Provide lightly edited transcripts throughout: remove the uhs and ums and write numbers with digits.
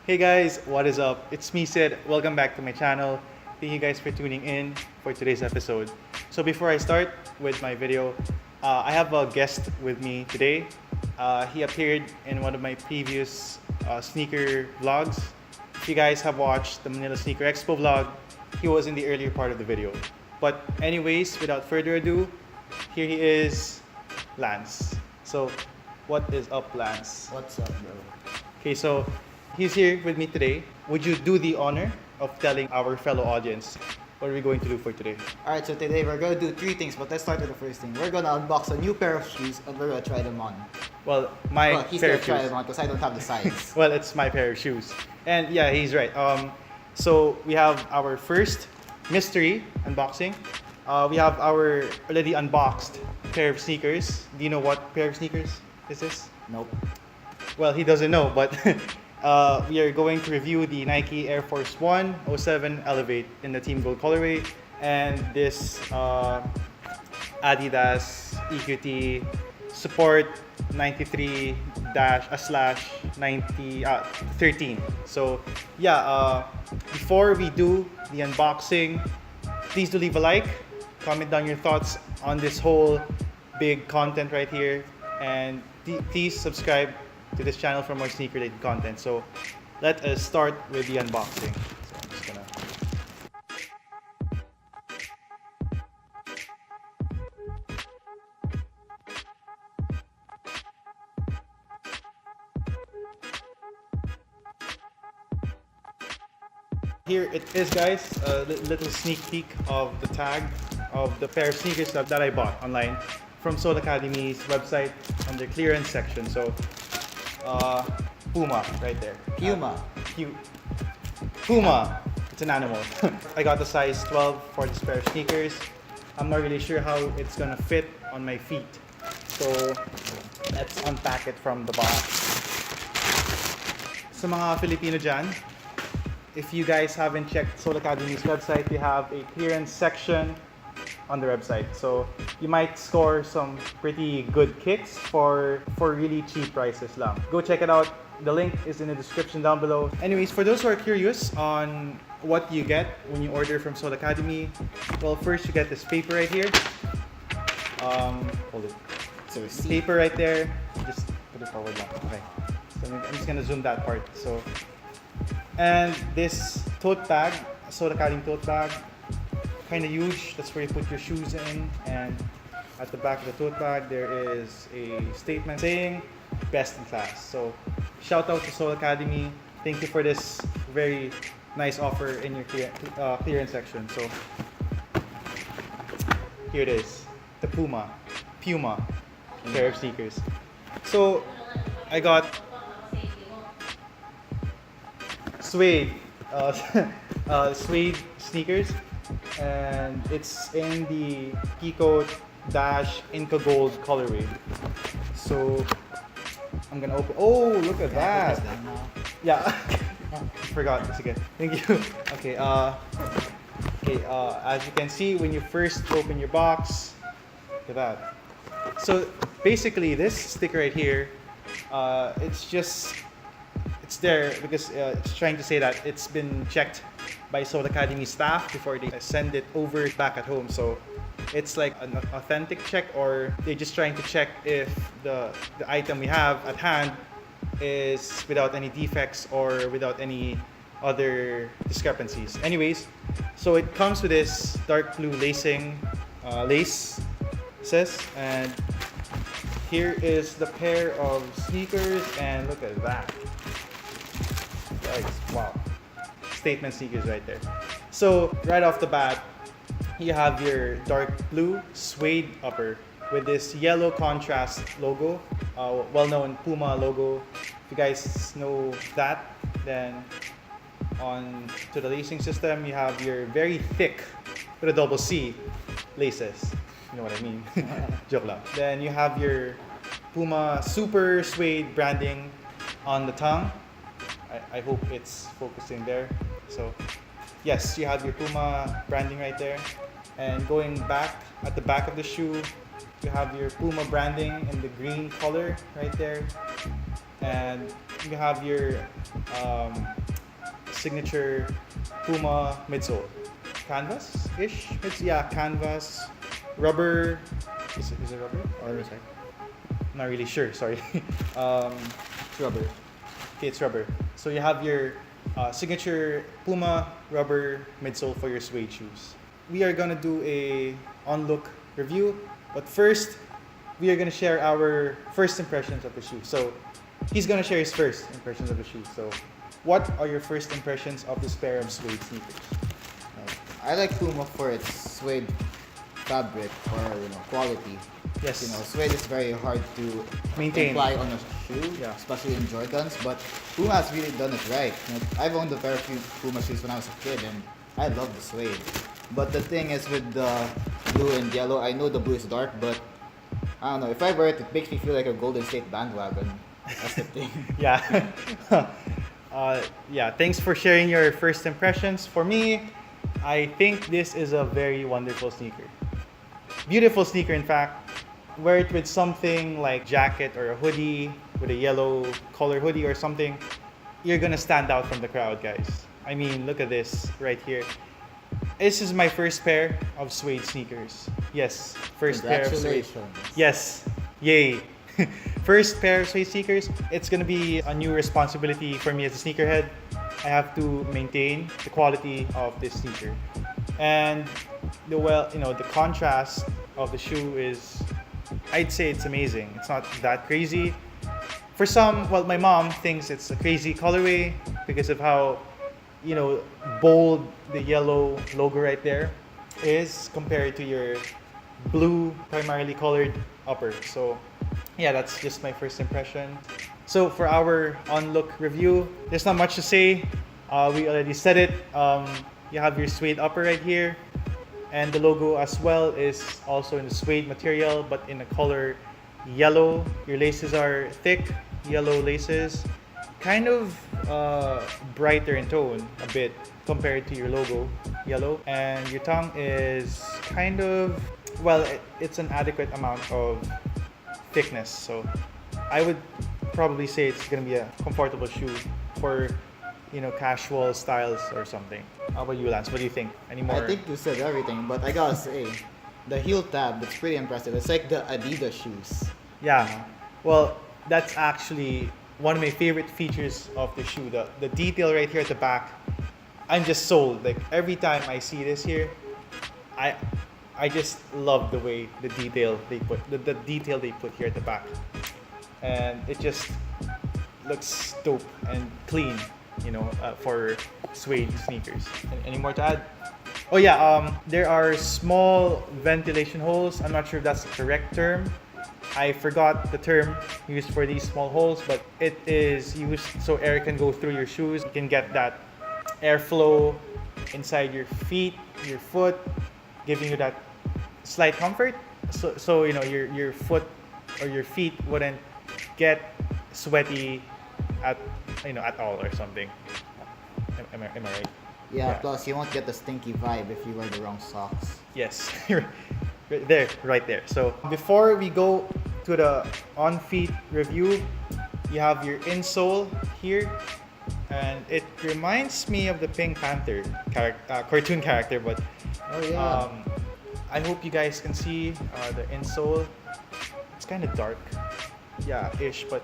Hey guys, what is up? It's me, Sid. Welcome back to my channel. Thank you guys for tuning in for today's episode. So before I start with my video, I have a guest with me today. He appeared in one of my previous sneaker vlogs. If you guys have watched the Manila Sneaker Expo vlog, he was in the earlier part of the video. But anyways, without further ado, here he is, Lance. So what is up, Lance? What's up, bro? Okay, so he's here with me today. Would you do the honor of telling our fellow audience what are we going to do for today? Alright, so today we're gonna do three things, but let's start with the first thing. We're gonna unbox a new pair of shoes and we're gonna try them on. Well, my Well, he's pair gonna of try shoes. them on because I don't have the size. Well, it's my pair of shoes. And yeah, he's right. So we have our first mystery unboxing. We have our already unboxed pair of sneakers. Do you know what pair of sneakers is this? Nope. Well, he doesn't know, but we are going to review the Nike Air Force One 07 Elevate in the Team Gold colorway, and this Adidas EQT Support 93-/90 13. So yeah, before we do the unboxing, please do leave a like, comment down your thoughts on this whole big content right here, and please subscribe to this channel for more sneaker related content. So let us start with the unboxing. So I'm just gonna Here it is, guys, a little sneak peek of the tag of the pair of sneakers that I bought online from Soul Academy's website on the clearance section. So Puma right there. Puma. Puma. It's an animal. I got the size 12 for this pair of sneakers. I'm not really sure how it's gonna fit on my feet. So let's unpack it from the box. Sa mga Filipino dyan, if you guys haven't checked Soul Academy's website, they have a clearance section on the website. So you might score some pretty good kicks for really cheap prices lang. Go check it out. The link is in the description down below. Anyways, for those who are curious on what you get when you order from Soul Academy, well, first you get this paper right here. Hold it. So The paper right there. Just put it forward lang. Okay. So I'm just gonna zoom that part. So, and this tote bag, Soul Academy tote bag, kind of huge. That's where you put your shoes in. And at the back of the tote bag, there is a statement saying "Best in Class." So, shout out to Soul Academy. Thank you for this very nice offer in your clearance section. So, here it is, the Puma pair of sneakers. So, I got suede suede sneakers, and it's in the Peacoat Inca Gold colorway. So I'm gonna open. Oh, look at that! Yeah, forgot this again. Thank you. Okay. As you can see, when you first open your box, look at that. So basically, this sticker right here, it's there because it's trying to say that it's been checked by Soul Academy staff before they send it over back at home. So it's like an authentic check, or they're just trying to check if the item we have at hand is without any defects or without any other discrepancies. Anyways, so it comes with this dark blue lacing lace, and here is the pair of sneakers, and look at that. Guys, wow. Statement sneakers right there. So right off the bat, you have your dark blue suede upper with this yellow contrast logo, well-known Puma logo. If you guys know that, then on to the lacing system, you have your very thick with a double C laces. You know what I mean? Joke lang. Then you have your Puma Super Suede branding on the tongue. I hope it's focusing there. So yes, you have your Puma branding right there. And going back, at the back of the shoe, you have your Puma branding in the green color right there. And you have your signature Puma midsole. Canvas-ish? Yeah, canvas. Rubber. Is it rubber? Or sorry? I'm not really sure, sorry. It's rubber. Okay, it's rubber. So you have your signature Puma rubber midsole for your suede shoes. We are gonna do a on-look review, but first, we are gonna share our first impressions of the shoe. So he's gonna share his first impressions of the shoe. So what are your first impressions of this pair of suede sneakers? I like Puma for its suede fabric or quality. Yes. Suede is very hard to Maintain. apply on a shoe, Yeah. especially in Jordans. But Puma has really done it right. I've owned a pair of Puma shoes when I was a kid, and I love the suede. But the thing is with the blue and yellow, I know the blue is dark, but I don't know. If I wear it, it makes me feel like a Golden State bandwagon. That's the thing. Yeah. Yeah, thanks for sharing your first impressions. For me, I think this is a very wonderful sneaker. Beautiful sneaker, in fact. Wear it with something like jacket or a hoodie, with a yellow color hoodie or something. You're gonna stand out from the crowd, guys. I mean, look at this right here. This is my first pair of suede sneakers. Yes, first pair of suede. Congratulations. Yes, yay. First pair of suede sneakers. It's gonna be a new responsibility for me as a sneakerhead. I have to maintain the quality of this sneaker. And the contrast of the shoe is, I'd say it's amazing. It's not that crazy. For some, well, my mom thinks it's a crazy colorway because of how, bold the yellow logo right there is compared to your blue, primarily colored upper. So, yeah, that's just my first impression. So for our on-look review, there's not much to say. We already said it. You have your suede upper right here. And the logo as well is also in the suede material, but in the color yellow. Your laces are thick, yellow laces. Kind of brighter in tone a bit compared to your logo, yellow. And your tongue is kind of, it's an adequate amount of thickness. So I would probably say it's gonna be a comfortable shoe for casual styles or something. How about you, Lance? What do you think? Any more? I think you said everything, but I gotta say, the heel tab, it's pretty impressive. It's like the Adidas shoes. Yeah. Well, that's actually one of my favorite features of the shoe. The detail right here at the back. I'm just sold. Like every time I see this here, I just love the way the detail they put here at the back, and it just looks dope and clean. For suede sneakers. Any more to add? Oh yeah, there are small ventilation holes. I'm not sure if that's the correct term. I forgot the term used for these small holes, but it is used so air can go through your shoes. You can get that airflow inside your feet, your foot, giving you that slight comfort. So your foot or your feet wouldn't get sweaty at all or something. Am I right? Yeah, plus you won't get the stinky vibe if you wear the wrong socks. Yes. right there. So before we go to the on-feet review, you have your insole here, and it reminds me of the Pink Panther cartoon character, but Oh yeah. I hope you guys can see the insole. It's kind of dark, ish, but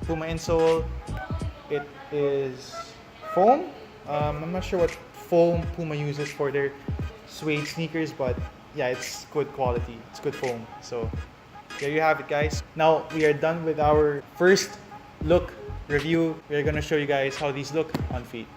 Puma insole. It is foam. I'm not sure what foam Puma uses for their suede sneakers, but yeah, it's good quality. It's good foam. So there you have it, guys. Now we are done with our first look review. We're gonna show you guys how these look on feet.